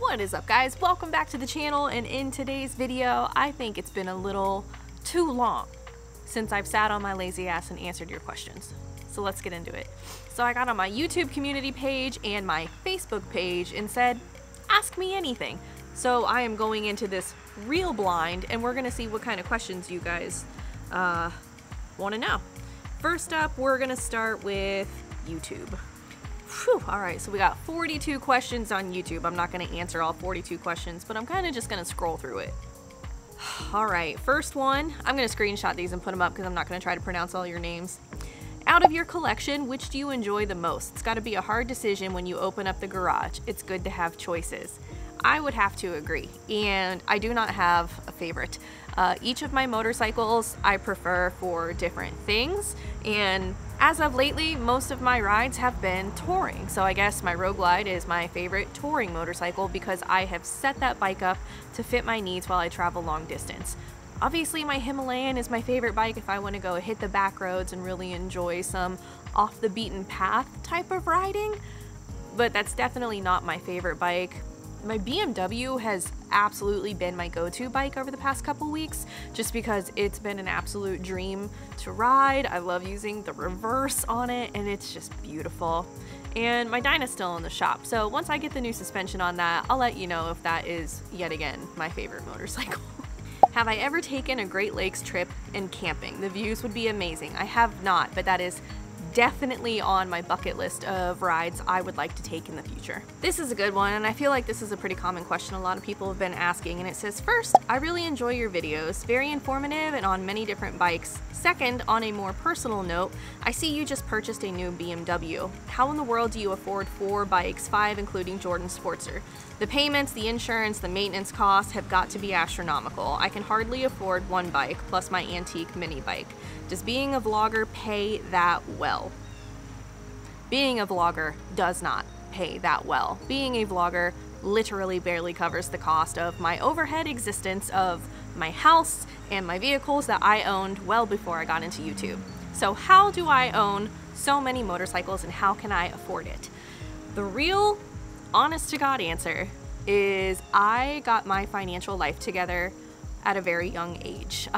What is up, guys? Welcome back to the channel, and in today's video I think it's been a little too long since I've sat on my lazy ass and answered your questions. So let's get into it. So I got on my YouTube community page and my Facebook page and said, ask me anything. So I am going into this real blind and we're gonna see what kind of questions you guys want to know. First up, we're gonna start with YouTube. Whew, all right, so we got 42 questions on YouTube. I'm not gonna answer all 42 questions, but I'm kind of just gonna scroll through it. All right, first one, I'm gonna screenshot these and put them up because I'm not gonna try to pronounce all your names. Out of your collection, which do you enjoy the most? It's gotta be a hard decision when you open up the garage. It's good to have choices. I would have to agree, and I do not have a favorite. Each of my motorcycles I prefer for different things, and as of lately, most of my rides have been touring. So I guess my Road Glide is my favorite touring motorcycle because I have set that bike up to fit my needs while I travel long distance. Obviously, my Himalayan is my favorite bike if I want to go hit the back roads and really enjoy some off the beaten path type of riding, but that's definitely not my favorite bike. My BMW has absolutely been my go-to bike over the past couple weeks just because it's been an absolute dream to ride. I love using the reverse on it and it's just beautiful. And my Dyna's still in the shop, so once I get the new suspension on that, I'll let you know if that is yet again my favorite motorcycle. Have I ever taken a Great Lakes trip and camping? The views would be amazing. I have not, but that is definitely on my bucket list of rides I would like to take in the future. This is a good one, and I feel like this is a pretty common question a lot of people have been asking, and it says, first, I really enjoy your videos, very informative and on many different bikes. Second, on a more personal note, I see you just purchased a new BMW. How in the world do you afford 4 bikes, 5 including Jordan Sportster? The payments, the insurance, the maintenance costs have got to be astronomical. I can hardly afford 1 bike plus my antique mini bike. Does being a vlogger pay that well? Being a vlogger does not pay that well. Being a vlogger literally barely covers the cost of my overhead existence of my house and my vehicles that I owned well before I got into YouTube. So how do I own so many motorcycles and how can I afford it? The real honest to God answer is I got my financial life together at a very young age.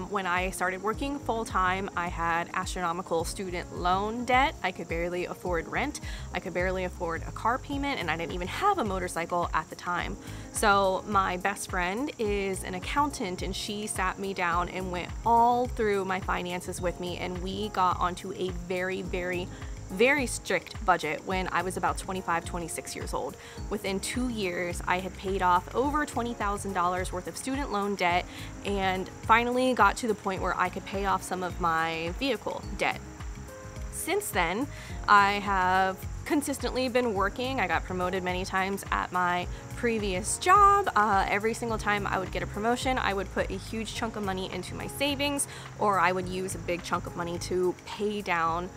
When I started working full-time, I had astronomical student loan debt. I could barely afford rent. I could barely afford a car payment, and I didn't even have a motorcycle at the time. So my best friend is an accountant, and she sat me down and went all through my finances with me, and we got onto a very strict budget when I was about 25, 26 years old. Within 2 years, I had paid off over $20,000 worth of student loan debt and finally got to the point where I could pay off some of my vehicle debt. Since then, I have consistently been working. I got promoted many times at my previous job. Every single time I would get a promotion, I would put a huge chunk of money into my savings, or I would use a big chunk of money to pay down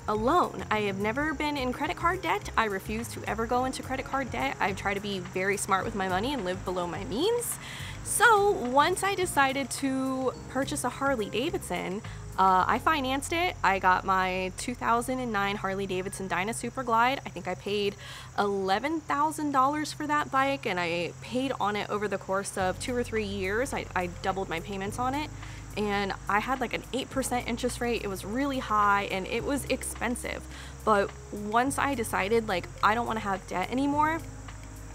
a loan. I have never been in credit card debt. I refuse to ever go into credit card debt. I try to be very smart with my money and live below my means. So once I decided to purchase a Harley-Davidson, I financed it. I got my 2009 Harley-Davidson Dyna Super Glide. I think I paid $11,000 for that bike, and I paid on it over the course of 2 or 3 years. I doubled my payments on it, and I had like an 8% interest rate. It was really high and it was expensive. But once I decided like I don't want to have debt anymore,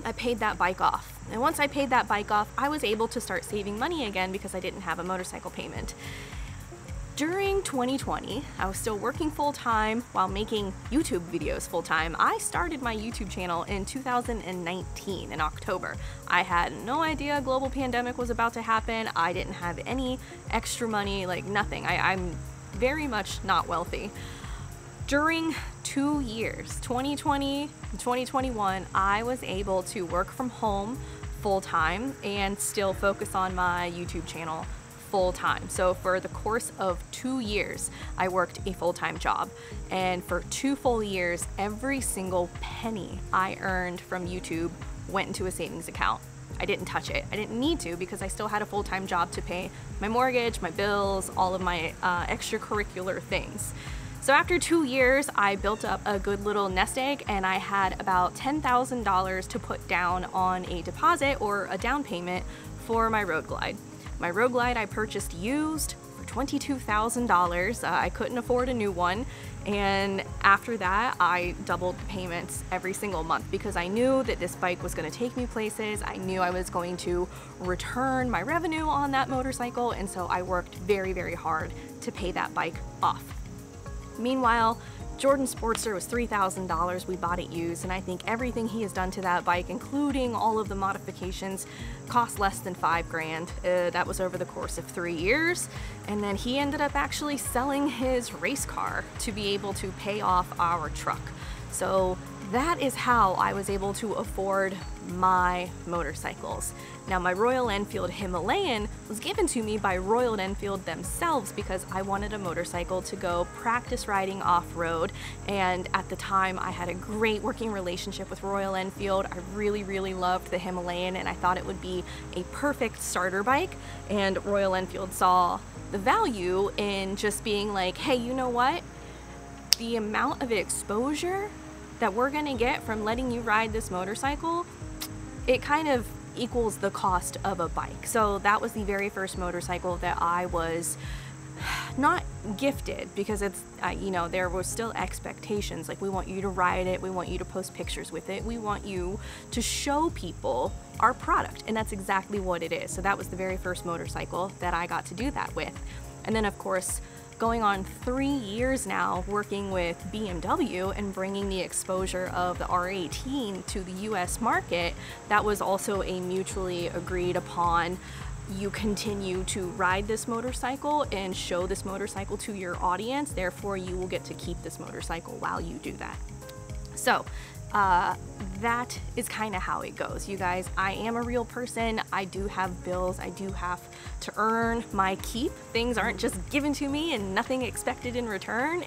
I paid that bike off. And once I paid that bike off, I was able to start saving money again because I didn't have a motorcycle payment. During 2020, I was still working full-time while making YouTube videos full-time. I started my YouTube channel in 2019 in October. I had no idea a global pandemic was about to happen. I didn't have any extra money, like nothing. I'm very much not wealthy. During 2 years, 2020 and 2021, I was able to work from home full-time and still focus on my YouTube channel full-time. So for the course of 2 years, I worked a full-time job, and for 2 full years, every single penny I earned from YouTube went into a savings account. I didn't touch it. I didn't need to because I still had a full-time job to pay my mortgage, my bills, all of my extracurricular things. So after 2 years, I built up a good little nest egg, and I had about $10,000 to put down on a deposit or a down payment for my Road Glide. My Road Glide I purchased used for $22,000. I couldn't afford a new one. And after that, I doubled the payments every single month because I knew that this bike was going to take me places. I knew I was going to return my revenue on that motorcycle, and so I worked very, very hard to pay that bike off. Meanwhile, Jordan's Sportster was $3,000. We bought it used, and I think everything he has done to that bike, including all of the modifications, cost less than $5,000. That was over the course of 3 years, and then he ended up actually selling his race car to be able to pay off our truck. So that is how I was able to afford my motorcycles. Now, my Royal Enfield Himalayan was given to me by Royal Enfield themselves because I wanted a motorcycle to go practice riding off-road, and at the time I had a great working relationship with Royal Enfield. I really, really loved the Himalayan, and I thought it would be a perfect starter bike, and Royal Enfield saw the value in just being like, hey, you know what? The amount of exposure that we're gonna get from letting you ride this motorcycle, it kind of equals the cost of a bike. So that was the very first motorcycle that I was not gifted, because it's, you know, there was still expectations. Like, we want you to ride it, we want you to post pictures with it, we want you to show people our product, and that's exactly what it is. So that was the very first motorcycle that I got to do that with. And then, of course, going on 3 years now working with BMW and bringing the exposure of the R18 to the US market, that was also a mutually agreed upon. You continue to ride this motorcycle and show this motorcycle to your audience, therefore you will get to keep this motorcycle while you do that. So that is kind of how it goes, you guys. I am a real person. I do have bills. I do have to earn my keep. Things aren't just given to me and nothing expected in return.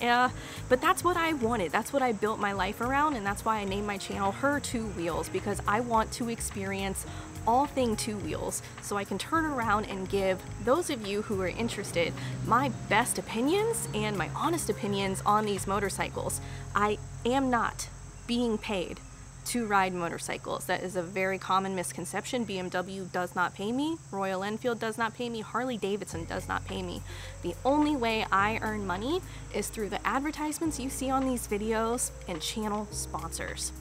But that's what I wanted. That's what I built my life around, and that's why I named my channel Her Two Wheels, because I want to experience all thing two wheels, so I can turn around and give those of you who are interested my best opinions and my honest opinions on these motorcycles. I am not being paid to ride motorcycles. That is a very common misconception. BMW does not pay me, Royal Enfield does not pay me, Harley-Davidson does not pay me. The only way I earn money is through the advertisements you see on these videos and channel sponsors.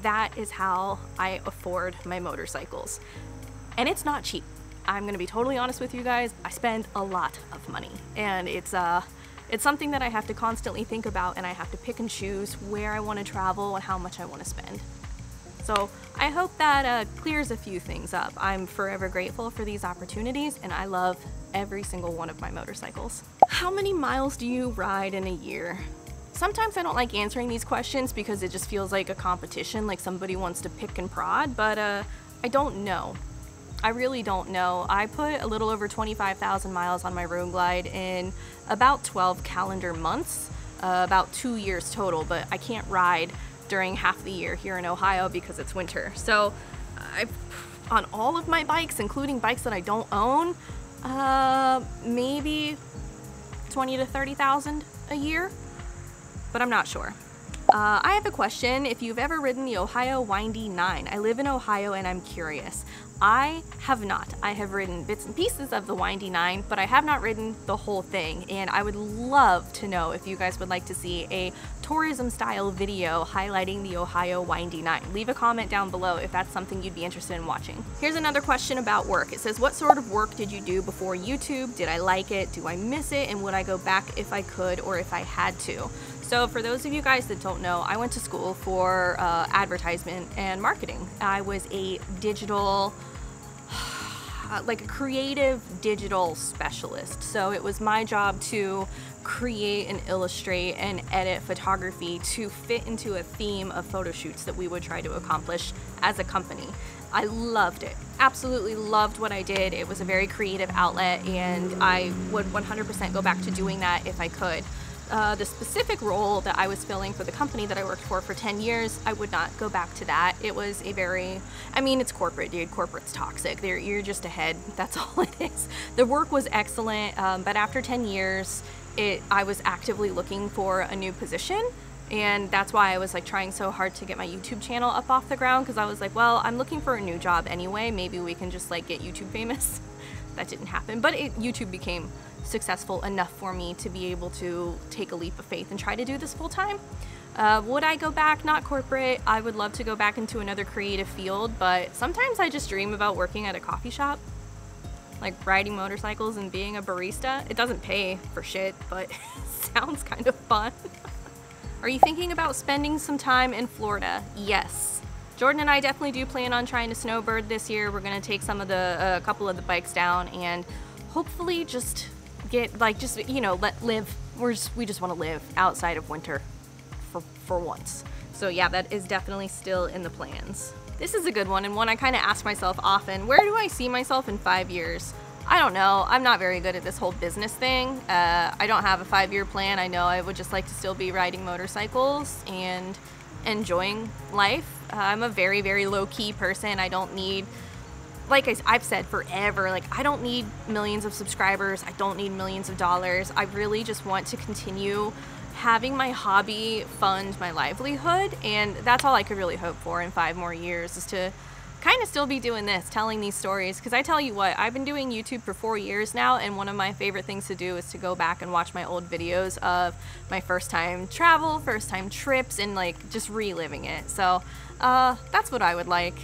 That is how I afford my motorcycles. And it's not cheap. I'm gonna be totally honest with you guys. I spend a lot of money, and it's something that I have to constantly think about, and I have to pick and choose where I want to travel and how much I want to spend. So I hope that clears a few things up. I'm forever grateful for these opportunities, and I love every single one of my motorcycles. How many miles do you ride in a year? Sometimes I don't like answering these questions because it just feels like a competition, like somebody wants to pick and prod, but I don't know. I really don't know. I put a little over 25,000 miles on my Road Glide in about 12 calendar months, about 2 years total, but I can't ride during half the year here in Ohio because it's winter. So on all of my bikes, including bikes that I don't own, maybe 20 to 30,000 a year, but I'm not sure. I have a question. If you've ever ridden the Ohio Windy 9, I live in Ohio and I'm curious. I have not. I have ridden bits and pieces of the Windy 9, but I have not ridden the whole thing, and I would love to know if you guys would like to see a tourism style video highlighting the Ohio Windy 9. Leave a comment down below if that's something you'd be interested in watching. Here's another question about work. It says, what sort of work did you do before YouTube? Did I like it? Do I miss it? And would I go back if I could or if I had to? So for those of you guys that don't know, I went to school for advertisement and marketing. I was a digital, like a creative digital specialist. So it was my job to create and illustrate and edit photography to fit into a theme of photo shoots that we would try to accomplish as a company. I loved it. Absolutely loved what I did. It was a very creative outlet, and I would 100% go back to doing that if I could. The specific role that I was filling for the company that I worked for 10 years, I would not go back to that. It was a very, I mean, it's corporate, dude. Corporate's toxic. You're just ahead. That's all it is. The work was excellent, but after 10 years, I was actively looking for a new position, and that's why I was like trying so hard to get my YouTube channel up off the ground, because I was like, well, I'm looking for a new job anyway, maybe we can just like get YouTube famous. That didn't happen, but YouTube became successful enough for me to be able to take a leap of faith and try to do this full time. Would I go back? Not corporate. I would love to go back into another creative field, but sometimes I just dream about working at a coffee shop, like riding motorcycles and being a barista. It doesn't pay for shit, but sounds kind of fun. Are you thinking about spending some time in Florida? Yes. Jordan and I definitely do plan on trying to snowbird this year. We're gonna take some of the, a couple of the bikes down and hopefully just get, like, just, you know, live. We just want to live outside of winter for once. So yeah, that is definitely still in the plans. This is a good one, and one I kind of ask myself often. Where do I see myself in 5 years? I don't know. I'm not very good at this whole business thing. I don't have a 5-year plan. I know I would just like to still be riding motorcycles and enjoying life. I'm a very, very low-key person. I don't need, like I've said forever, like I don't need millions of subscribers. I don't need millions of dollars. I really just want to continue having my hobby fund my livelihood, and that's all I could really hope for in 5 more years, is to kind of still be doing this, telling these stories. Because I tell you what, I've been doing YouTube for 4 years now, and one of my favorite things to do is to go back and watch my old videos of my first time travel, first time trips, and like just reliving it. So that's what I would like.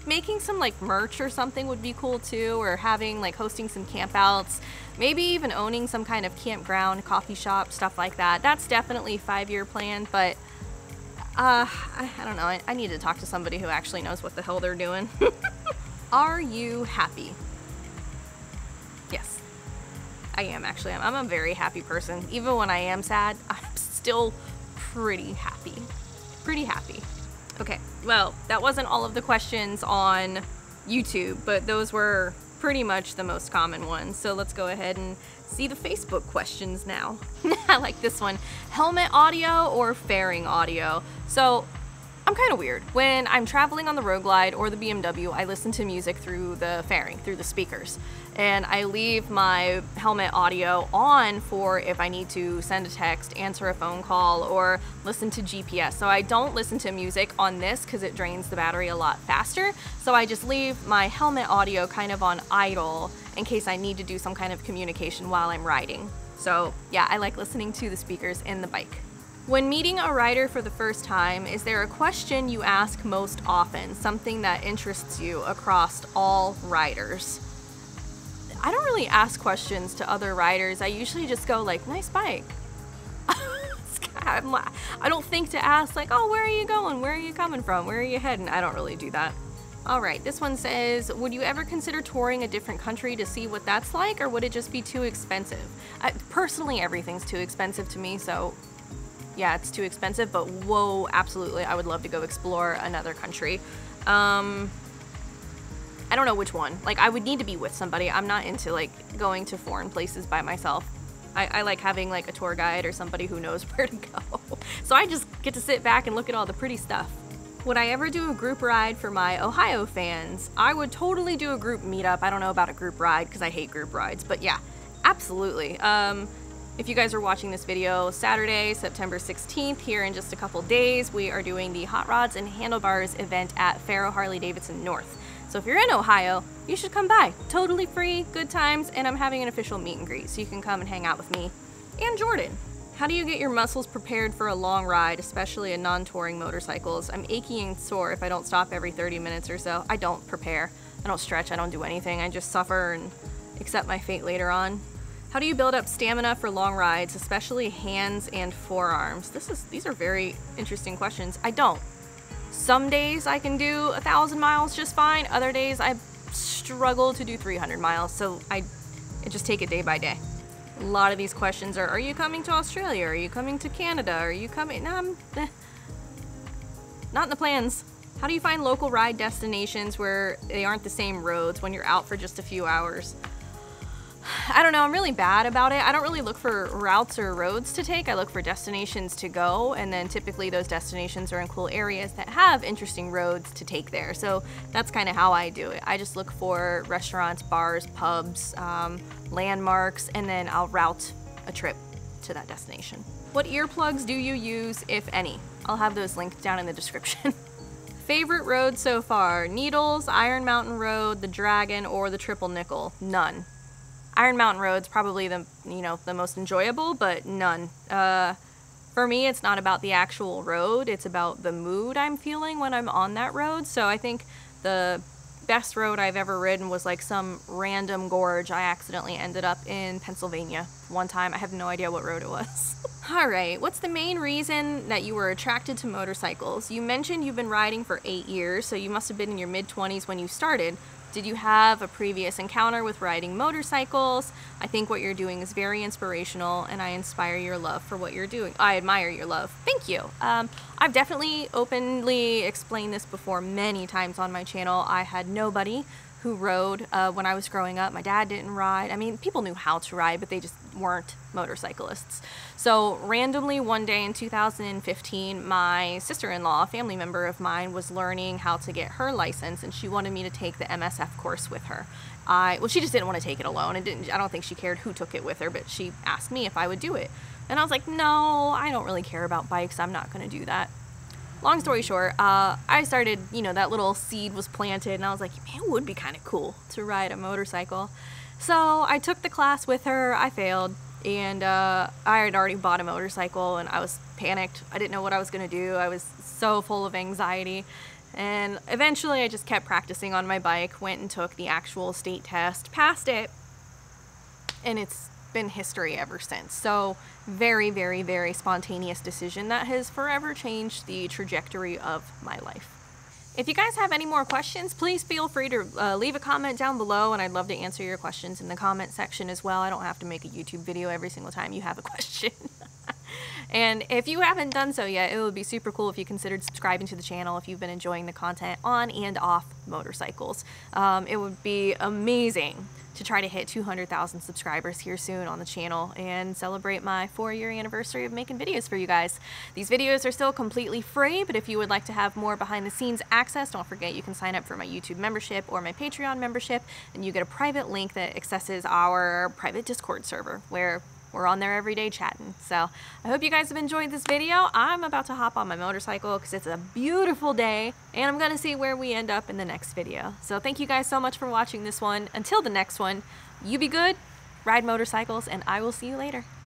Making some like merch or something would be cool too, or having like hosting some campouts, maybe even owning some kind of campground, coffee shop, stuff like that. That's definitely a 5-year plan, but I don't know. I need to talk to somebody who actually knows what the hell they're doing. Are you happy? Yes, I am actually. I'm a very happy person. Even when I am sad, I'm still pretty happy. Pretty happy. Okay, well, that wasn't all of the questions on YouTube, but those were pretty much the most common ones. So let's go ahead and see the Facebook questions now. I like this one. Helmet audio or fairing audio? So I'm kind of weird. When I'm traveling on the Road Glide or the BMW, I listen to music through the fairing, through the speakers. And I leave my helmet audio on for if I need to send a text, answer a phone call, or listen to GPS. So I don't listen to music on this because it drains the battery a lot faster. So I just leave my helmet audio kind of on idle in case I need to do some kind of communication while I'm riding. So yeah, I like listening to the speakers in the bike. When meeting a rider for the first time, is there a question you ask most often, something that interests you across all riders? I don't really ask questions to other riders. I usually just go like, nice bike. I don't think to ask like, oh, where are you going? Where are you coming from? Where are you heading? I don't really do that. All right, this one says, would you ever consider touring a different country to see what that's like, or would it just be too expensive? Personally, everything's too expensive to me, so yeah, it's too expensive, but whoa, absolutely, I would love to go explore another country. I don't know which one. Like, I would need to be with somebody. I'm not into like going to foreign places by myself. I like having like a tour guide or somebody who knows where to go. So I just get to sit back and look at all the pretty stuff. Would I ever do a group ride for my Ohio fans? I would totally do a group meetup. I don't know about a group ride because I hate group rides, but yeah, absolutely. If you guys are watching this video Saturday, September 16th, here in just a couple days, we are doing the Hot Rods and Handlebars event at Faro Harley-Davidson North. So if you're in Ohio, you should come by. Totally free, good times, and I'm having an official meet and greet, so you can come and hang out with me and Jordan. How do you get your muscles prepared for a long ride, especially in non-touring motorcycles? I'm achy and sore if I don't stop every 30 minutes or so. I don't prepare. I don't stretch. I don't do anything. I just suffer and accept my fate later on. How do you build up stamina for long rides, especially hands and forearms? These are very interesting questions. I don't. Some days I can do 1,000 miles just fine. Other days I struggle to do 300 miles. So I just take it day by day. A lot of these questions are you coming to Australia? Are you coming to Canada? Are you coming? No, not in the plans. How do you find local ride destinations where they aren't the same roads when you're out for just a few hours? I don't know, I'm really bad about it. I don't really look for routes or roads to take. I look for destinations to go, and then typically those destinations are in cool areas that have interesting roads to take there. So that's kind of how I do it. I just look for restaurants, bars, pubs, landmarks, and then I'll route a trip to that destination. What earplugs do you use, if any? I'll have those linked down in the description. Favorite road so far? Needles, Iron Mountain Road, the Dragon, or the Triple Nickel? None. Iron Mountain Road's probably the most enjoyable, but none. For me, it's not about the actual road, it's about the mood I'm feeling when I'm on that road. So I think the best road I've ever ridden was like some random gorge. I accidentally ended up in Pennsylvania one time. I have no idea what road it was. Alright, what's the main reason that you were attracted to motorcycles? You mentioned you've been riding for 8 years, so you must have been in your mid-20s when you started. Did you have a previous encounter with riding motorcycles? I think what you're doing is very inspirational, and I inspire your love for what you're doing. I admire your love. Thank you. I've definitely openly explained this before many times on my channel. I had nobody who rode when I was growing up. My dad didn't ride. I mean, people knew how to ride, but they just weren't motorcyclists. So randomly one day in 2015, my sister-in-law, a family member of mine, was learning how to get her license, and she wanted me to take the MSF course with her. Well, she just didn't want to take it alone, and I don't think she cared who took it with her, but she asked me if I would do it. And I was like, no, I don't really care about bikes. I'm not going to do that. Long story short, I started, that little seed was planted, and I was like, man, it would be kind of cool to ride a motorcycle. So I took the class with her. I failed, and I had already bought a motorcycle, and I was panicked. I didn't know what I was going to do. I was so full of anxiety, and eventually I just kept practicing on my bike, went and took the actual state test, passed it, and it's been history ever since. So very, very, very spontaneous decision that has forever changed the trajectory of my life. If you guys have any more questions, please feel free to leave a comment down below, and I'd love to answer your questions in the comment section as well. I don't have to make a YouTube video every single time you have a question. And if you haven't done so yet, it would be super cool if you considered subscribing to the channel if you've been enjoying the content on and off motorcycles. It would be amazing to try to hit 200,000 subscribers here soon on the channel and celebrate my 4-year anniversary of making videos for you guys. These videos are still completely free, but if you would like to have more behind the scenes access, don't forget you can sign up for my YouTube membership or my Patreon membership, and you get a private link that accesses our private Discord server where we're on there every day chatting. So I hope you guys have enjoyed this video. I'm about to hop on my motorcycle because it's a beautiful day, and I'm going to see where we end up in the next video. So thank you guys so much for watching this one. Until the next one, you be good, ride motorcycles, and I will see you later.